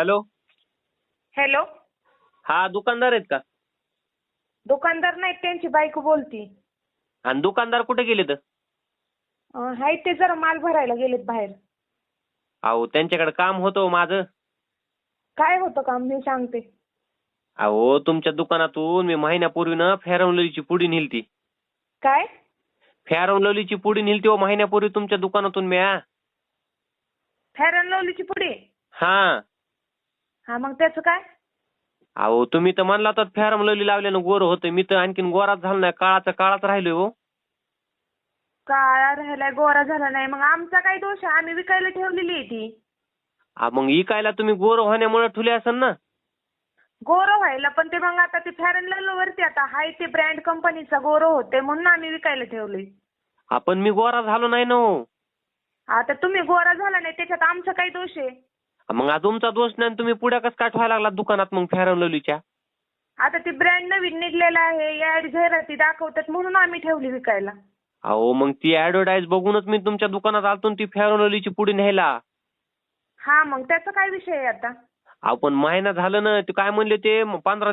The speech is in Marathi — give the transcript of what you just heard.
हॅलो. हॅलो. हा दुकानदार आहेत का? दुकानदार नाही, त्यांची बायको बोलती. आणि दुकानदार कुठे गेले तर? हाय ते जरा माल भरायला गेलेत बाहेर. अहो त्यांच्याकडे काम होतं हो माझं. काय होतं काम मी सांगते. अहो तुमच्या दुकानातून मी महिन्यापूर्वी ना फेअर अँड लवलीची पुडी नेलती. काय? फेअर अँड लवलीची पुडी नेलती हो महिन्यापूर्वी तुमच्या दुकानातून मी. फेअर अँड लवलीची पुडी? हा. हा मग त्याचं काय? अहो तुम्ही तर म्हणला तर फेअर अँड लवली लावल्यानं गोर होतं. मी तर आणखीन गोराच झालो नाही, काळाच राहिलोय हो. काळा राहिलाय गोरा झाला नाही, मग आमचा काय दोष आहे? आम्ही विकायला ठेवलेली आहे ती. मग इकायला तुम्ही गोर होण्यामुळे ठुले असेल ना. गोरो व्हायला पण ते मग आता ते फेअर अँड लवली वरती आता हाय ते ब्रँड कंपनीचा गोरो होते म्हणून आम्ही विकायला ठेवले. आपण मी गोरा झालो नाही ना हो. आता तुम्ही गोरा झाला नाही त्याच्यात आमचा काय दोष आहे? मग तुमचा दोष नाही, तुम्ही पुढ्या कसं काय ठेवायला लागला दुकानात मग फेअर अँड लवलीच्या? आता ती ब्रँड नवीन निघलेला आहे, ऍड जाहिराती दाखवतात म्हणून आम्ही ठेवली विकायला. अहो मग ती ऍडव्हर्टाईज बघूनच मी तुमच्या दुकानात आलतो ती फेअर अँड लवलीची पुडी न्यायला. हा मग त्याचा काय विषय आहे आता? आपण महिना झालं ना, ते काय म्हणले ते 15